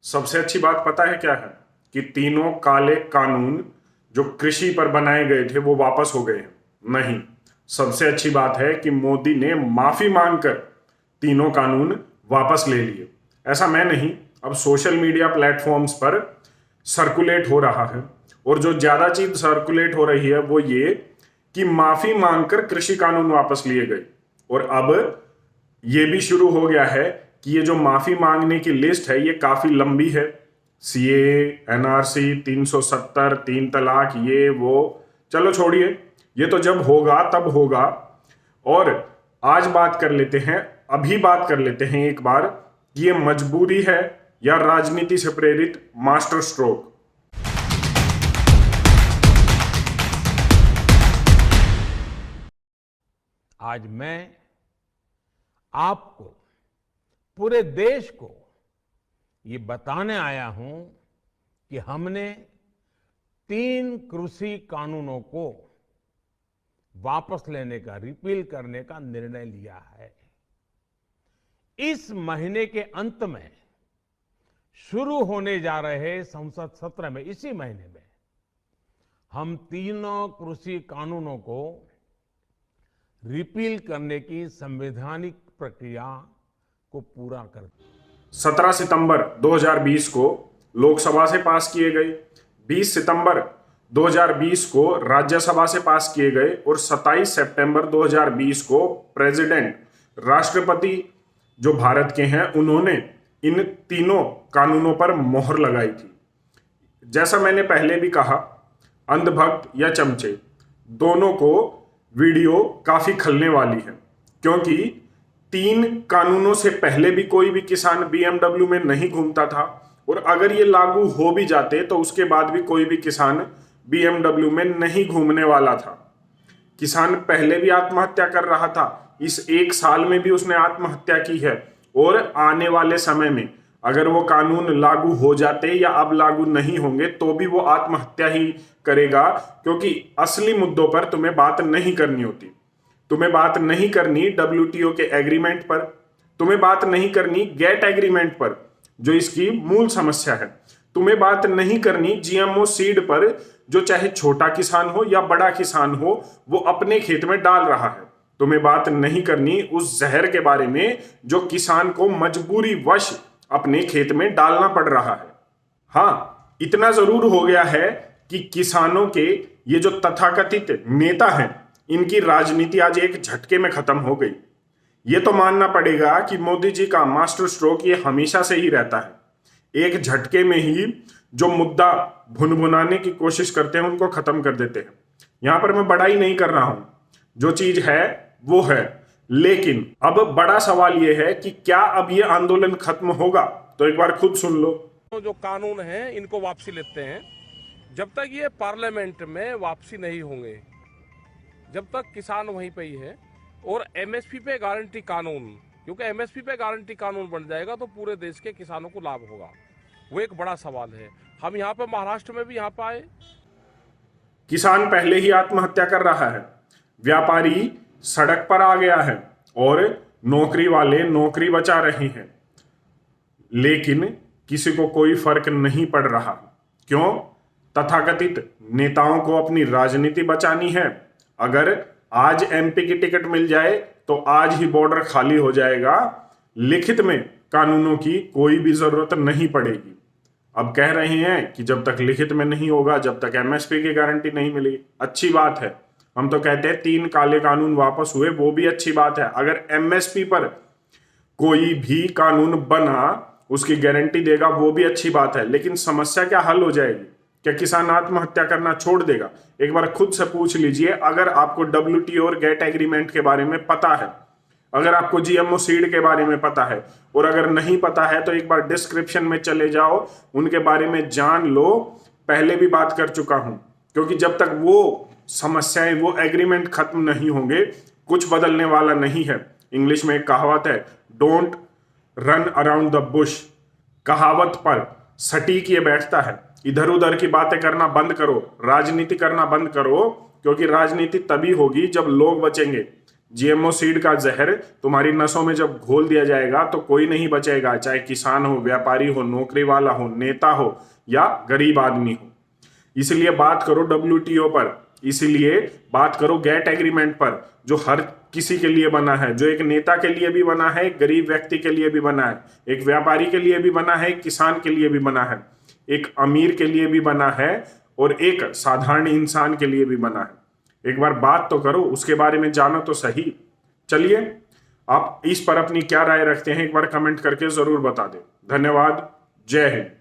सबसे अच्छी बात पता है क्या है कि तीनों काले कानून जो कृषि पर बनाए गए थे वो वापस हो गए हैं। नहीं, सबसे अच्छी बात है कि मोदी ने माफी मांगकर तीनों कानून वापस ले लिए। ऐसा मैं नहीं, अब सोशल मीडिया प्लेटफॉर्म्स पर सर्कुलेट हो रहा है। और जो ज्यादा चीज सर्कुलेट हो रही है वो ये कि माफी मांगकर कृषि कानून वापस लिए गए। और अब ये भी शुरू हो गया है कि ये जो माफी मांगने की लिस्ट है ये काफी लंबी है। सीए, एनआरसी, 370, 3 तलाक, ये वो, चलो छोड़िए, ये तो जब होगा तब होगा। और आज बात कर लेते हैं, अभी बात कर लेते हैं एक बार कि ये मजबूरी है या राजनीति से प्रेरित मास्टर स्ट्रोक। आज मैं आपको, पूरे देश को ये बताने आया हूं कि हमने 3 कृषि कानूनों को वापस लेने का, रिपील करने का निर्णय लिया है। इस महीने के अंत में शुरू होने जा रहे संसद सत्र में, इसी महीने में, हम तीनों कृषि कानूनों को रिपील करने की संवैधानिक प्रक्रिया को पूरा कर 17 सितंबर 2020 को लोकसभा से पास किए गए, 20 सितंबर 2020 को राज्यसभा से पास किए गए और 27 सितंबर 2020 को प्रेसिडेंट, राष्ट्रपति जो भारत के हैं, उन्होंने इन तीनों कानूनों पर मोहर लगाई थी। जैसा मैंने पहले भी कहा, अंधभक्त या चमचे, दोनों को वीडियो काफी खलने वाली है, क्योंकि 3 कानूनों से पहले भी कोई भी किसान बीएमडब्ल्यू में नहीं घूमता था, और अगर ये लागू हो भी जाते तो उसके बाद भी कोई भी किसान बीएमडब्ल्यू में नहीं घूमने वाला था। किसान पहले भी आत्महत्या कर रहा था, इस 1 साल में भी उसने आत्महत्या की है, और आने वाले समय में अगर वो कानून लागू हो जाते या अब लागू नहीं होंगे तो भी वो आत्महत्या ही करेगा, क्योंकि असली मुद्दों पर तुम्हें बात नहीं करनी होती। तुम्हें बात नहीं करनी डब्ल्यूटीओ के एग्रीमेंट पर, तुम्हें बात नहीं करनी गेट एग्रीमेंट पर जो इसकी मूल समस्या है, तुम्हें बात नहीं करनी जीएमओ सीड पर जो चाहे छोटा किसान हो या बड़ा किसान हो वो अपने खेत में डाल रहा है, तुम्हें बात नहीं करनी उस जहर के बारे में जो किसान को मजबूरी वश अपने खेत में डालना पड़ रहा है। हाँ, इतना जरूर हो गया है कि किसानों के ये जो तथाकथित नेता हैं, इनकी राजनीति आज एक झटके में खत्म हो गई। ये तो मानना पड़ेगा कि मोदी जी का मास्टर स्ट्रोक ये हमेशा से ही रहता है, एक झटके में ही जो मुद्दा भुनभुनाने की कोशिश करते हैं उनको खत्म कर देते हैं। यहां पर मैं बड़ाई नहीं कर रहा हूं, जो चीज है वो है, लेकिन अब बड़ा सवाल यह है कि क्या अब ये आंदोलन खत्म होगा? तो एक बार खुद सुन लो। जो कानून है इनको वापसी लेते हैं। जब तक ये पार्लियामेंट में वापसी नहीं होंगे, जब तक किसान वहीं पे ही है, और एमएसपी पे गारंटी कानून, क्योंकि एमएसपी पे गारंटी कानून बन जाएगा तो पूरे देश के किसानों को लाभ होगा। वो एक बड़ा सवाल है। हम यहाँ पे महाराष्ट्र में भी यहाँ पे आए, किसान पहले ही आत्महत्या कर रहा है, व्यापारी सड़क पर आ गया है और नौकरी वाले नौकरी बचा रहे हैं, लेकिन किसी को कोई फर्क नहीं पड़ रहा। क्यों? तथाकथित नेताओं को अपनी राजनीति बचानी है। अगर आज एमपी की टिकट मिल जाए तो आज ही बॉर्डर खाली हो जाएगा, लिखित में कानूनों की कोई भी जरूरत नहीं पड़ेगी। अब कह रहे हैं कि जब तक लिखित में नहीं होगा, जब तक एमएसपी की गारंटी नहीं मिली, अच्छी बात है। हम तो कहते हैं 3 काले कानून वापस हुए, वो भी अच्छी बात है। अगर एमएसपी पर कोई भी कानून बना, उसकी गारंटी देगा, वो भी अच्छी बात है। लेकिन समस्या क्या हल हो जाएगी? क्या किसान आत्महत्या करना छोड़ देगा? एक बार खुद से पूछ लीजिए। अगर आपको डब्ल्यूटीओ और गेट एग्रीमेंट के बारे में पता है, अगर आपको जीएमओ सीड के बारे में पता है, और अगर नहीं पता है तो एक बार डिस्क्रिप्शन में चले जाओ, उनके बारे में जान लो। पहले भी बात कर चुका हूं, क्योंकि जब तक वो समस्याएं, वो एग्रीमेंट खत्म नहीं होंगे, कुछ बदलने वाला नहीं है। इंग्लिश में एक कहावत है, don't run around the Bush. कहावत पर सटीक ये बैठता है। इधर उधर की बातें करना बंद करो, राजनीति करना बंद करो, क्योंकि राजनीति तभी होगी जब लोग बचेंगे, जीएमओ सीड का जहर तुम्हारी नसों में जब घोल दिया जाएगा तो कोई नहीं बचेगा, चाहे किसान हो, व्यापारी हो, नौकरी वाला हो, नेता हो या गरीब आदमी हो। इसलिए बात करो WTO पर, इसलिए बात करो गेट एग्रीमेंट पर, जो हर किसी के लिए बना है, जो एक नेता के लिए भी बना है, एक गरीब व्यक्ति के लिए भी बना है, एक व्यापारी के लिए भी बना है, एक किसान के लिए भी बना है, एक अमीर के लिए भी बना है और एक साधारण इंसान के लिए भी बना है। एक बार बात तो करो, उसके बारे में जानो तो सही। चलिए, आप इस पर अपनी क्या राय रखते हैं एक बार कमेंट करके जरूर बता दें। धन्यवाद। जय हिंद।